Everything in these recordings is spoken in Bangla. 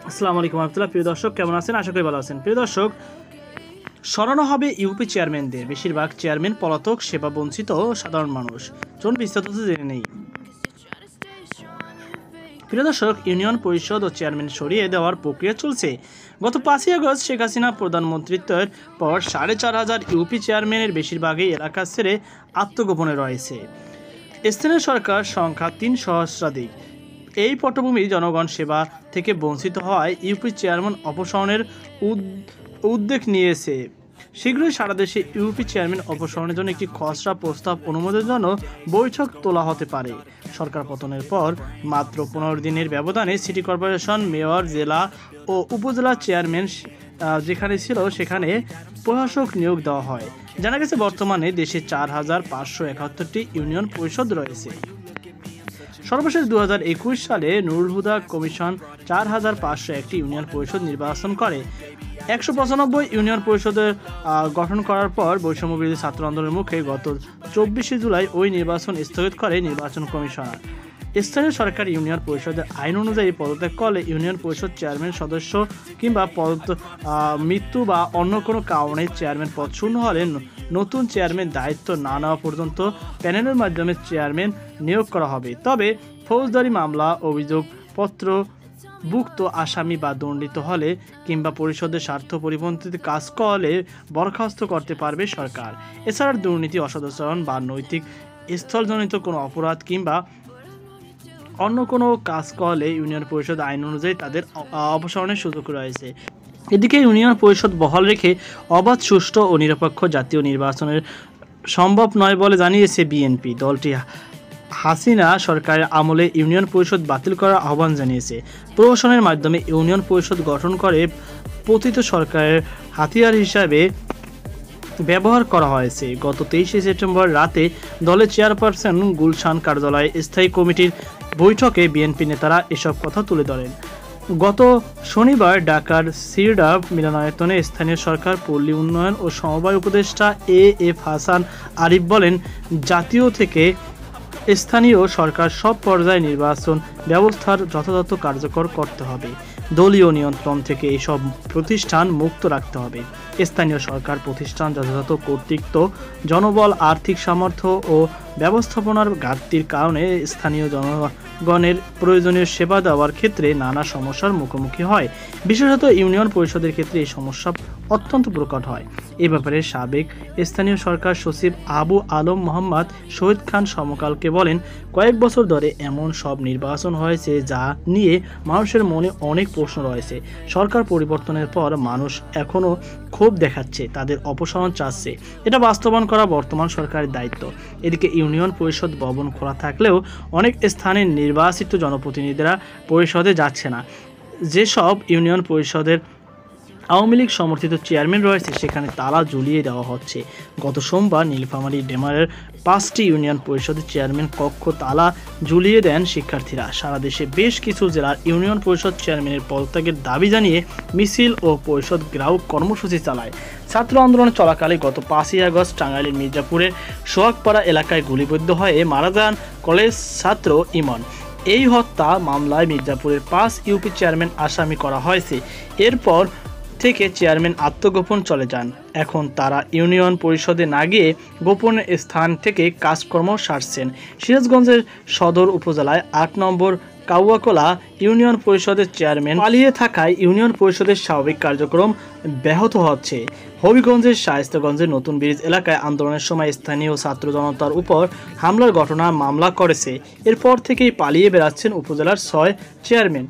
আসসালামু আলাইকুম রহমতুল্লাহ। প্রিয় দর্শক, কেমন আছেন? আশা করি ভালো আছেন। প্রিয় দর্শক, সরানো হবে ইউপি চেয়ারম্যানদের। বেশিরভাগ চেয়ারম্যান পলাতক, সেবা বঞ্চিত সাধারণ মানুষ। চলুন বিস্তারিত জেনে নেই। প্রিয় দর্শক, ইউনিয়ন পরিষদ ও চেয়ারম্যান সরিয়ে দেওয়ার প্রক্রিয়া চলছে। গত 5ই আগস্ট শেখ হাসিনা প্রধানমন্ত্রীত্বের পর 4500 ইউপি চেয়ারম্যানের বেশিরভাগই এলাকা ছেড়ে আত্মগোপনে রয়েছে। স্থানীয় সরকার সংখ্যা 3 সহস্রাধিক। এই পটভূমি জনগণ সেবা থেকে বঞ্চিত হওয়ায় ইউপি চেয়ারম্যান অপসারণের উদ্যোগ নিয়েছে। শীঘ্রই সারা দেশে ইউপি চেয়ারম্যান অপসারণের জন্য একটি খসড়া প্রস্তাব অনুমোদনের জন্য বৈঠক তোলা হতে পারে। সরকার পতনের পর মাত্র 15 দিনের ব্যবধানে সিটি কর্পোরেশন, মেয়র, জেলা ও উপজেলা চেয়ারম্যান যেখানে ছিল সেখানে প্রশাসক নিয়োগ দেওয়া হয়। জানা গেছে বর্তমানে দেশে 4571টি ইউনিয়ন পরিষদ রয়েছে। সর্বশেষ 2021 সালে নুরুল হুদা কমিশন 4501টি ইউনিয়ন পরিষদ নির্বাচন করে। 195 ইউনিয়ন পরিষদের গঠন করার পর বৈষম্যবিরোধী ছাত্র আন্দোলনের মুখে গত 24শে জুলাই ওই নির্বাচন স্থগিত করে নির্বাচন কমিশনার। স্থানীয় সরকার ইউনিয়ন পরিষদের আইন অনুযায়ী পদত্যাগ করলে ইউনিয়ন পরিষদ চেয়ারম্যান সদস্য কিংবা মৃত্যু বা অন্য কোনো কারণে চেয়ারম্যান পদ শূন্য হলে নতুন চেয়ারম্যান দায়িত্ব না নেওয়া পর্যন্ত প্যানেলের মাধ্যমে চেয়ারম্যান নিয়োগ করা হবে। তবে ফৌজদারি মামলা, অভিযোগপত্র, ভুক্ত আসামি বা দণ্ডিত হলে কিংবা পরিষদের স্বার্থ পরিপন্থীতে কাজ করলে বরখাস্ত করতে পারবে সরকার। এছাড়া দুর্নীতি, অসদাচরণ বা নৈতিক স্থলজনিত কোনো অপরাধ কিংবা অন্য কোনো কাজ করলে ইউনিয়ন পরিষদ আইন অনুযায়ী তাদের অপসারণের সুযোগ রয়েছে। এদিকে ইউনিয়ন পরিষদ বহাল রেখে অবাধ, সুষ্ঠু ও নিরপেক্ষ জাতীয় নির্বাচনের সম্ভব নয় বলে জানিয়েছে বিএনপি। দলটি হাসিনা সরকারের আমলে ইউনিয়ন পরিষদ বাতিল করার আহ্বান জানিয়েছে। প্রহসনের মাধ্যমে ইউনিয়ন পরিষদ গঠন করে পতিত সরকারের হাতিয়ার হিসাবে ব্যবহার করা হয়েছে। গত 23শে সেপ্টেম্বর রাতে দলের চেয়ারপারসন গুলশান কার্যালয়ে স্থায়ী কমিটির বৈঠকে বিএনপি নেতারা এসব কথা তুলে ধরেন। গত শনিবার ঢাকার সিরডাব মিলনায়তনে স্থানীয় সরকার, পল্লী উন্নয়ন ও সমবায় উপদেষ্টা এএফ হাসান আরিফ বলেন, জাতীয় থেকে স্থানীয় সরকার সব পর্যায়ে নির্বাচন ব্যবস্থার যথাযথ কার্যকর করতে হবে। দলীয় নিয়ন্ত্রণ থেকে এইসব প্রতিষ্ঠান মুক্ত রাখতে হবে। স্থানীয় সরকার প্রতিষ্ঠান যথাযথ কর্তৃত্ব, জনবল, আর্থিক সামর্থ্য ও ব্যবস্থাপনার ঘাটতির কারণে স্থানীয় জনগণের প্রয়োজনীয় সেবা দেওয়ার ক্ষেত্রে নানা সমস্যার মুখোমুখি হয়। বিশেষত ইউনিয়ন পরিষদের ক্ষেত্রে এই সমস্যা অত্যন্ত প্রকট হয়। এ ব্যাপারে সাবেক স্থানীয় সরকার সচিব আবু আলম মোহাম্মদ শহীদ খান সমকালকে বলেন, কয়েক বছর ধরে এমন সব নির্বাচন হয়েছে যা নিয়ে মানুষের মনে অনেক প্রশ্ন রয়েছে। সরকার পরিবর্তনের পর মানুষ এখনও ক্ষোভ দেখাচ্ছে, তাদের অপসারণ চাচ্ছে। এটা বাস্তবায়ন করা বর্তমান সরকারের দায়িত্ব। এদিকে ইউনিয়ন পরিষদ ভবন খোলা থাকলেও অনেক স্থানে নির্বাচিত জনপ্রতিনিধিরা পরিষদে যাচ্ছে না। যেসব ইউনিয়ন পরিষদের আওয়ামী লীগ সমর্থিত চেয়ারম্যান রয়েছে সেখানে তালা ঝুলিয়ে দেওয়া হচ্ছে। গত সোমবার নীলফামারী ডেমারের 5টি ইউনিয়ন পরিষদের চেয়ারম্যান কক্ষ তালা ঝুলিয়ে দেন শিক্ষার্থীরা। সারা দেশে বেশ কিছু জেলার ইউনিয়ন পরিষদ চেয়ারম্যানের পদত্যাগের দাবি জানিয়ে মিছিল ও পরিষদ গ্রাহক কর্মসূচি চালায়। ছাত্র আন্দোলন চলাকালে গত 5ই আগস্ট টাঙ্গাইলের মির্জাপুরের সোহাগপাড়া এলাকায় গুলিবিদ্ধ হয়ে মারা যান কলেজ ছাত্র ইমন। এই হত্যা মামলায় মির্জাপুরের 5 ইউপি চেয়ারম্যান আসামি করা হয়েছে। এরপর থেকে চেয়ারম্যান আত্মগোপন চলে যান। এখন তারা ইউনিয়ন পরিষদে না গিয়ে গোপন স্থান থেকে কাজকর্ম সারছেন। সিরাজগঞ্জের সদর উপজেলায় 8 নম্বর কাউয়াকোলা ইউনিয়ন পরিষদের চেয়ারম্যান পালিয়ে থাকায় ইউনিয়ন পরিষদের স্বাভাবিক কার্যক্রম ব্যাহত হচ্ছে। হবিগঞ্জের শায়েস্তাগঞ্জের নতুন ব্রিজ এলাকায় আন্দোলনের সময় স্থানীয় ছাত্র জনতার উপর হামলার ঘটনা মামলা করেছে। এরপর থেকেই পালিয়ে বেড়াচ্ছেন উপজেলার 6 চেয়ারম্যান।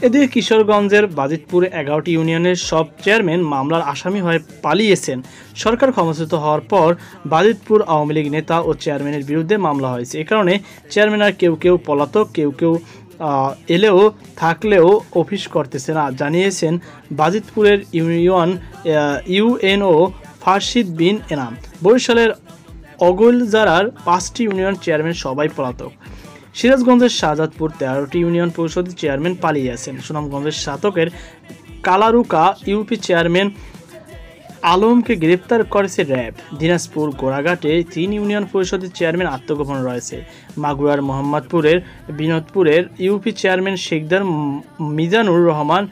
এদিকে কিশোরগঞ্জের বাজিতপুরে 11টি ইউনিয়নের সব চেয়ারম্যান মামলার আসামি হয়ে পালিয়েছেন। সরকার ক্ষমতাচ্যুত হওয়ার পর বাজিতপুর আওয়ামী লীগ নেতা ও চেয়ারম্যানের বিরুদ্ধে মামলা হয়েছে। এ কারণে চেয়ারম্যানরা কেউ পলাতক, কেউ এলেও থাকলেও অফিস করতেছে না, জানিয়েছেন বাজিতপুরের ইউএনও ফারশিদ বিন এনাম। বরিশালের অগৈলজারার 5টি ইউনিয়ন চেয়ারম্যান সবাই পলাতক। সিরাজগঞ্জের শাহজাদপুর 13টি ইউনিয়ন পরিষদের চেয়ারম্যান পালিয়ে আছেন। সুনামগঞ্জের সাতকের কালারুকা ইউপি চেয়ারম্যান আলমকে গ্রেপ্তার করেছে র্যাব। দিনাজপুর গোড়াঘাটে 3 ইউনিয়ন পরিষদের চেয়ারম্যান আত্মগোপনে রয়েছে। মাগুরার মোহাম্মদপুরের বিনোদপুরের ইউপি চেয়ারম্যান শেখদার মিজানুর রহমান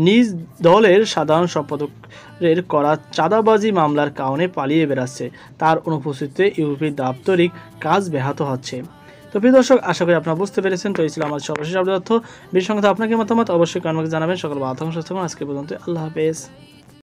নিজ দলের সাধারণ সম্পাদকের করা চাঁদাবাজি মামলার কারণে পালিয়ে বেড়াচ্ছে। তার অনুপস্থিতিতে ইউপির দাপ্তরিক কাজ ব্যাহত হচ্ছে। তো প্রিয় দর্শক, আশা করি আপনারা বুঝতে পেরেছেন। তো এই ছিল আমাদের সর্বশেষ আপডেট তথ্য। বিশেষ সংখ্যা আপনাকে মতামত অবশ্যই কমেন্টে জানাবেন। সকল ভালো থাকুন, সুস্থ থাকুন। আজকে পর্যন্ত আল্লাহ হাফেজ।